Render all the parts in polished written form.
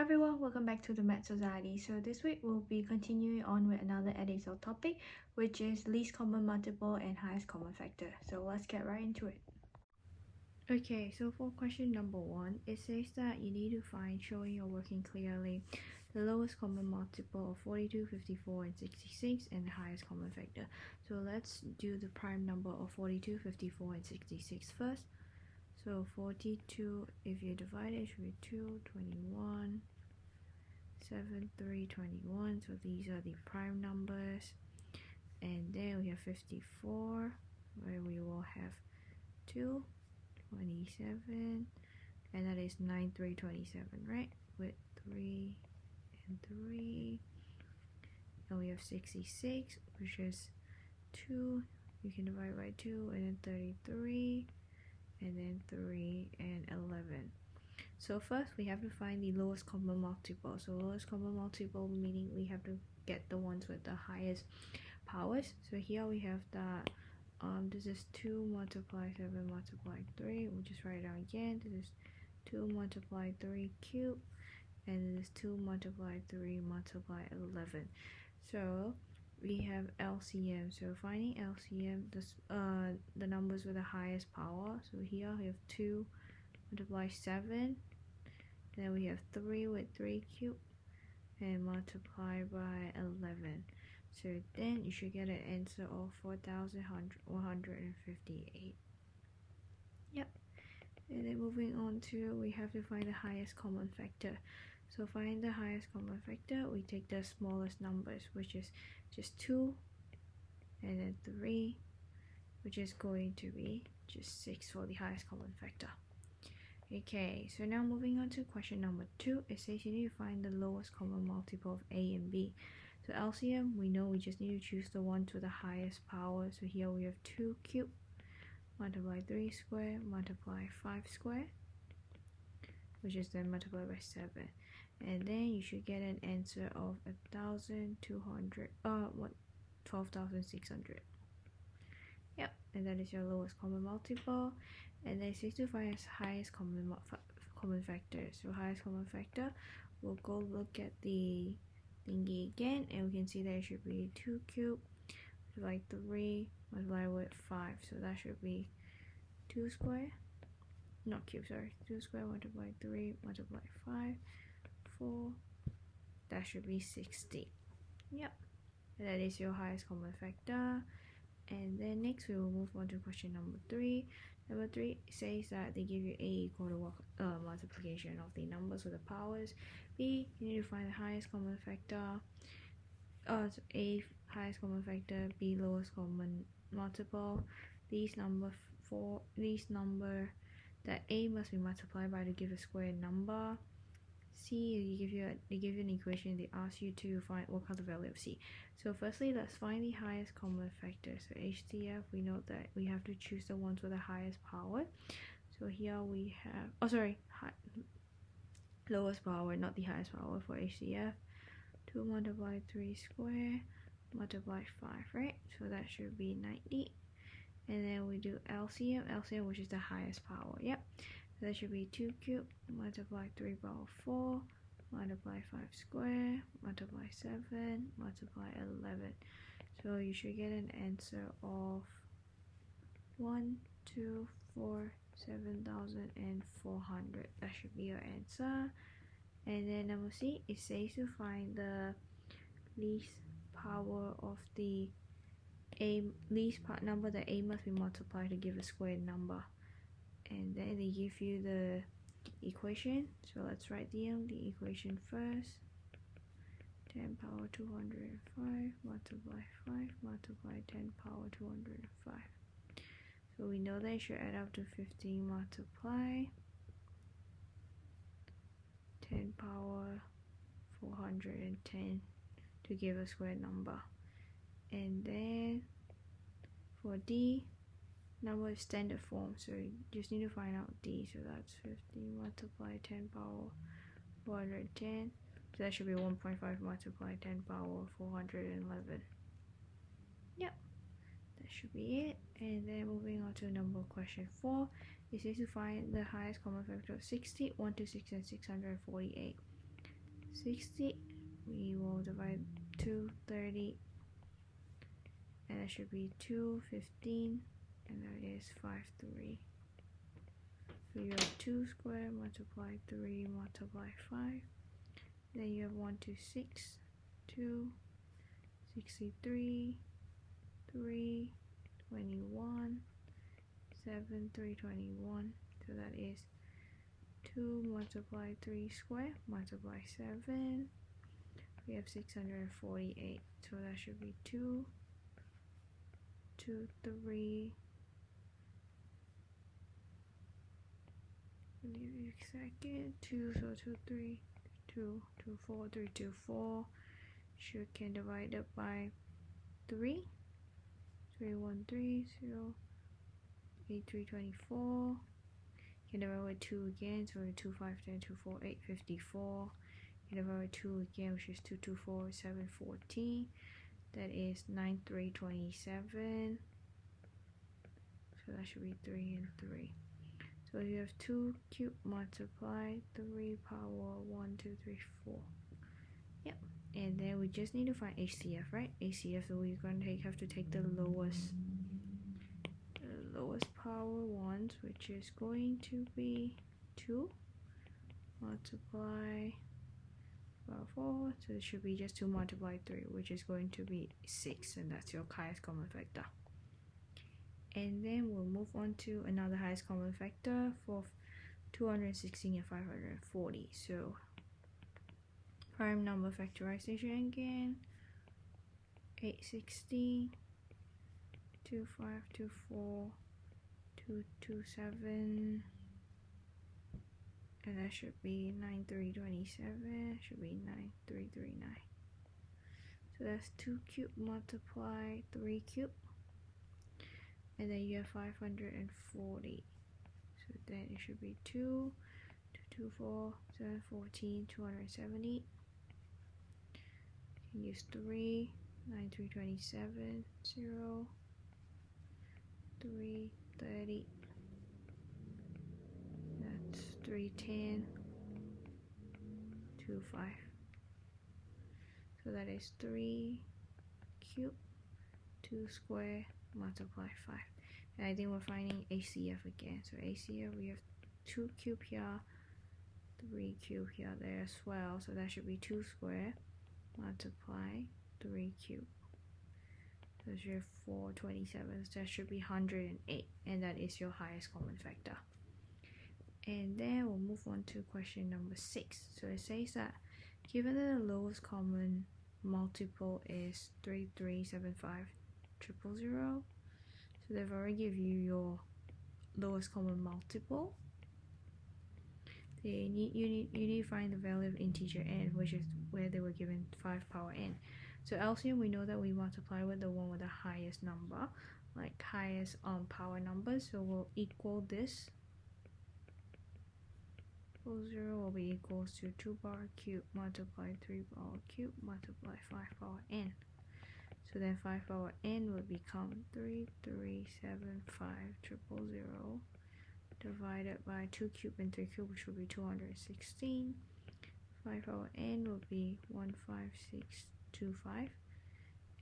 everyone, welcome back to the Math Society. So this week we'll be continuing on with another EdExcel topic, which is least common multiple and highest common factor. So let's get right into it. Okay, so for question number 1, it says that you need to find, showing or working clearly, the lowest common multiple of 42, 54, and 66 and the highest common factor. So let's do the prime number of 42, 54, and 66 first. So 42, if you divide it, should be 2, 21, 7, 3, 21. So these are the prime numbers. And then we have 54, where we will have 2, 27, and that is 9, 3, 27, right? With 3 and 3. And we have 66, which is 2. You can divide by 2, and then 33. And then 3 and 11. So first we have to find the lowest common multiple. So lowest common multiple meaning we have to get the ones with the highest powers. So here we have that this is 2 multiply 7 multiply 3. We'll just write it down again. This is 2 multiply 3 cubed, and this is 2 multiply 3 multiply 11. So we have LCM. So finding LCM, the numbers with the highest power. So here we have 2 multiply 7, then we have 3 with 3 cubed, and multiply by 11. So then you should get an answer of 4,158. Yep. And then moving on to, we have to find the highest common factor. So find the highest common factor, we take the smallest numbers, which is just 2, and then 3, which is going to be just 6 for the highest common factor. Okay, so now moving on to question number 2, it says you need to find the lowest common multiple of A and B. So LCM, we know we just need to choose the ones with the highest power. So here we have 2 cubed, multiply 3 square, multiply 5 square, which is then multiplied by 7. And then you should get an answer of 12,600. Yep, and that is your lowest common multiple. And then 6 to 5 is highest common factor. So highest common factor, we'll go look at the thingy again, and we can see that it should be 2 cubed, like 3, multiply with 5. So that should be 2 square, not cube, sorry, 2 square multiply 3 multiply 5, 4, that should be 60. Yep, and that is your highest common factor. And then next we will move on to question number 3. Number 3 says that they give you A equal to multiplication of the numbers with the powers. B, you need to find the highest common factor. So A, highest common factor. B, lowest common multiple. These number that A must be multiplied by to give a square number. C, they give you an equation, they ask you to work out the value of C. So firstly, let's find the highest common factor. So HCF, we know that we have to choose the ones with the highest power. So here we have, lowest power, not the highest power for HCF. 2 multiply 3 square, multiply 5, right? So that should be 90. And then we do LCM, which is the highest power. Yep. So that should be 2 cubed, multiply 3 power 4, multiply 5 square, multiply 7, multiply 11. So you should get an answer of 7,400. That should be your answer. And then number C, it says to find the least power of the number that A must be multiplied to give a squared number. And then they give you the equation. So let's write down the equation first. 10 power 205 multiply 5 multiply 10 power 205. So we know they should add up to 15 multiply 10 power 410 to give a square number. And then for D, number is standard form, so you just need to find out D. So that's 50 multiply 10 power 410. So that should be 1.5 multiply 10 power 411. Yep, that should be it. And then moving on to number question 4, it says to find the highest common factor of 60, 126, and 648. 60. We will divide 230, and that should be 215, and that is 53. So you have 2 squared multiply 3 multiply 5. Then you have 1 to 6, 2, 63, 3, 21, 7, 3, 21. So that is 2 multiply 3 squared multiply 7. We have 648. So that should be 2, 2, 3. Give you a second. 2, so 2, 3, 2, 2, 4, 3, 2, 4. Sure, can divide it by 3. 3, 1, 3, 0, 8, 3, 24. Can divide by 2 again, so 2, 5, 10, 2, 4, 8, 54. Can divide by 2 again, which is 2, 2, 4, 7, 14. That is 9, 3, 27. So that should be 3 and 3. So you have 2 cubed multiply 3 power 1, 2, 3, 4. Yep. And then we just need to find HCF, right? HCF, so we're going to have to take the lowest power ones, which is going to be 2 multiply about 4. So it should be just 2 multiply 3, which is going to be 6, and that's your highest common factor. And then we'll move on to another highest common factor for 216 and 540. So prime number factorization again. 860, 2524, 227, and that should be 9327. Should be 9339. So that's 2 cubed multiply 3 cubed. And then you have 540. So then it should be 2, 224, 714, 270. You can use 3, 9327, 0, 330. That's 310, 25. So that is 3 cubed, 2 square multiply 5. And I think we're finding HCF again. So HCF, we have 2 cube here, 3 cube here, there as well. So that should be 2 square multiply 3 cube. So that's your 427. So that should be 108, and that is your highest common factor. And then we'll move on to question number 6. So it says that given that the lowest common multiple is 3375 000, so they've already given you your lowest common multiple. You need to find the value of integer n, which is where they were given 5 power n. So LCM, we know that we multiply with the one with the highest number, like highest power number. So we'll equal this. 0 will be equals to 2 power cube multiply 3 power cube multiply 5 power n. So then 5 power n would become 3375 000 divided by 2 cube and 3 cube, which will be 216. 5 power n will be 15625,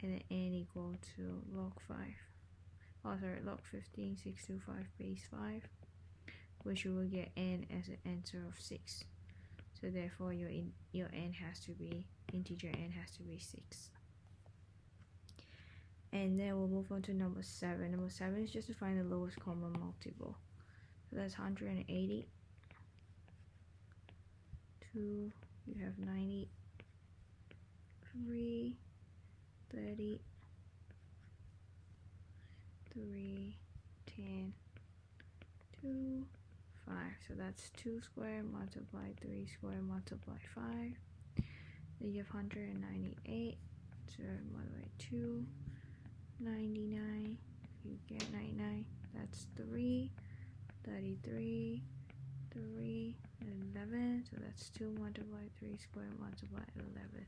and then n equal to log 5. Log 15 625 base 5, which you will get n as an answer of 6. So therefore your n has to be, integer n has to be 6. And then we'll move on to number 7. Number 7 is just to find the lowest common multiple. So that's 180. 2, you have 90. 3, 30. 3, 10. 2, 5. So that's 2 square multiply 3 square multiply 5. Then you have 198. So multiply 2. 99. You get 99. That's 3. 33. 3. 11. So that's 2 multiply 3 square multiply 11.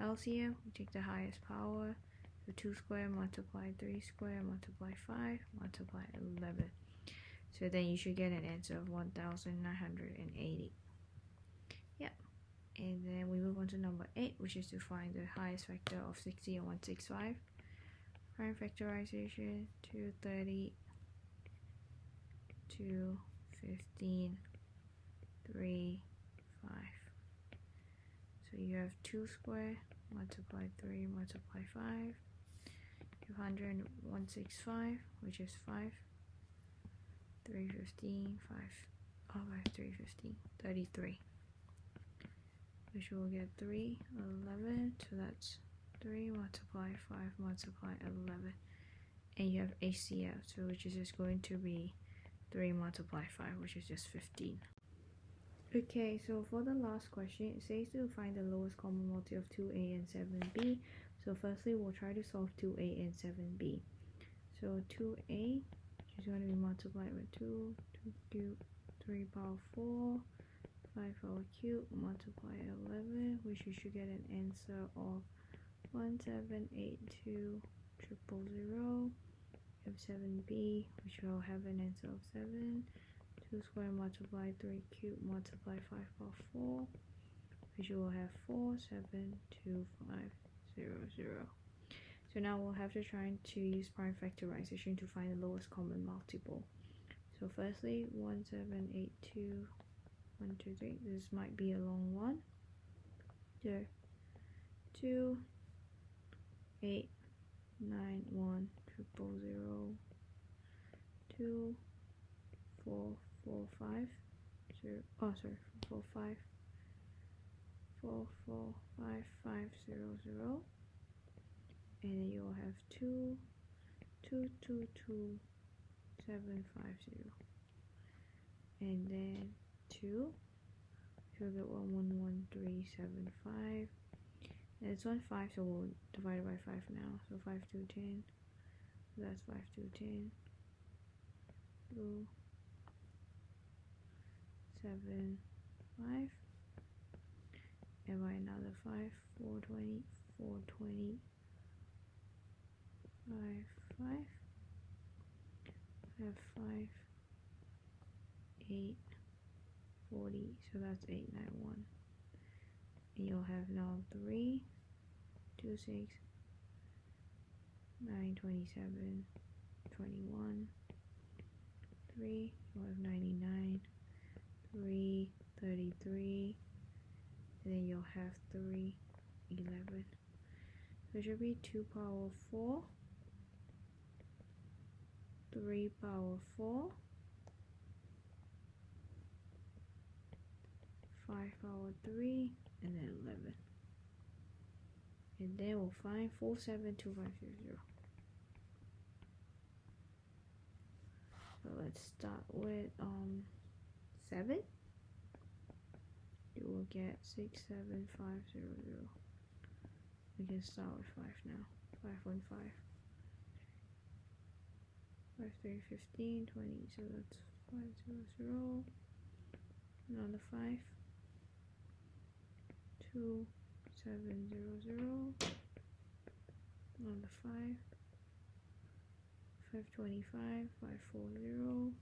LCM, we take the highest power. So 2 square multiply 3 square multiply 5 multiply 11. So then you should get an answer of 1980. Yep. And then we move on to number 8, which is to find the highest factor of 60 and 165. Prime factorization: 230, 2, 15, 3, 5. So you have 2 squared, multiply 3, multiply 5. You have 100, 165, which is 5. 315, 5. Oh, 315, 33. Which will get 3, 11. So that's 3 multiply 5 multiply 11. And you have HCF, so which is just going to be 3 multiply 5, which is just 15. Okay, so for the last question, it says to find the lowest common multiple of 2a and 7b. So firstly, we'll try to solve 2a and 7b. So 2a is going to be multiplied with 2 cubed, 3 power 4, 5 power cubed, multiply 11, which you should get an answer of 1782 000. You have 7b, which will have an answer of 7. 2 squared multiply 3 cubed multiply 5 power 4, which will have 47250. So now we'll have to try to use prime factorization to find the lowest common multiple. So firstly, 1782 123. This might be a long one. There, 2 8 9 1 000 2 4 4 5 0. Oh, sorry, 4 5 4 4 5 5 0 0. And then you'll have 2 2 2 2 7 5 0. And then 2, you'll get 1 1 1 3 7 5. And it's 1 5, so we'll divide it by 5 now. So 5 2 10. So that's 5 2 10. 2 7 5. And by another 5 4 20 4 20 5 5. I have 5 8 40, so that's 891. And you'll have now 3 2 6 9 27 21 3. You'll have 99 3 33, and then you'll have 3 11. So it should be 2 power 4, 3 power 4, 5 power 3, and then 11. And then we'll find 472500. So let's start with 7. You will get 67500. We can start with 5 now. 5 1 5. 5 3 15 20. So that's 500. Another 5. 2 700. Another 5. 525 540.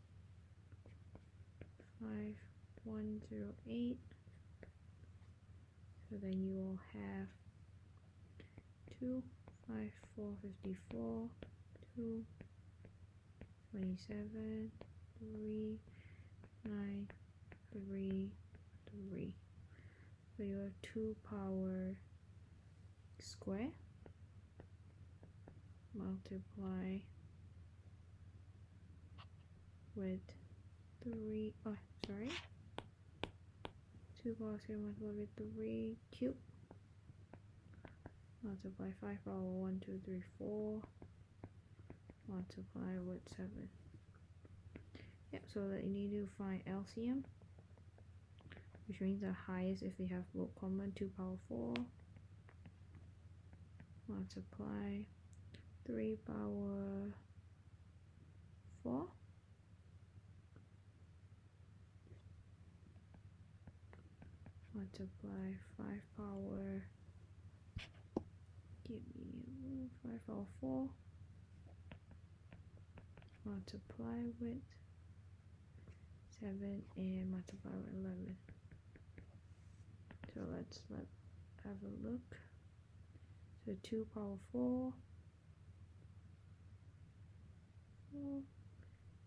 5 108. So then you will have 2 5 4 54. 2 27 3 9 3 3. So you have 2 power square multiply with 3. Oh, sorry. 2 power square multiply with 3 cube. Multiply 5 power 1 2 3 4. Multiply with 7. Yep, so that you need to find LCM, which means the highest if they have both common. 2 power 4 multiply 3 power 4 multiply 5 power, give me 5 power 4 multiply with 7 and multiply with 11. So let's let have a look. So 2 power 4.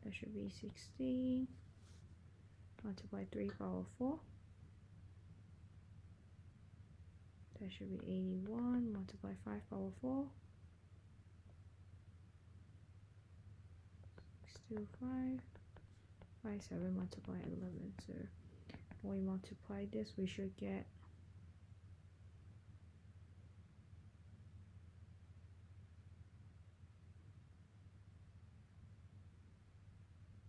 That should be 16. Multiply 3 power 4. That should be 81. Multiply 5 power 4. 6, 2, 5. 5, 7 multiply 11. So when we multiply this, we should get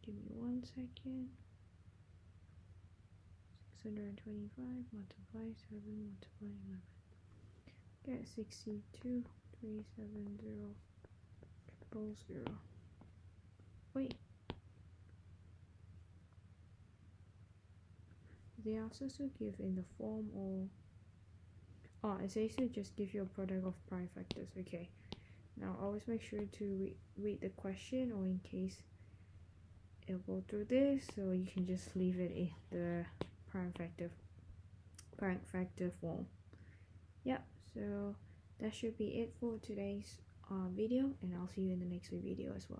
give me 1 second. 625 multiply 7 multiply 11. Get 62 370 000. Wait. They also still give in the form or it says to just give you a product of prime factors. Okay. Now always make sure to read the question, or in case it'll go through this, so you can just leave it in the prime factor form. Yep, so that should be it for today's video, and I'll see you in the next video as well.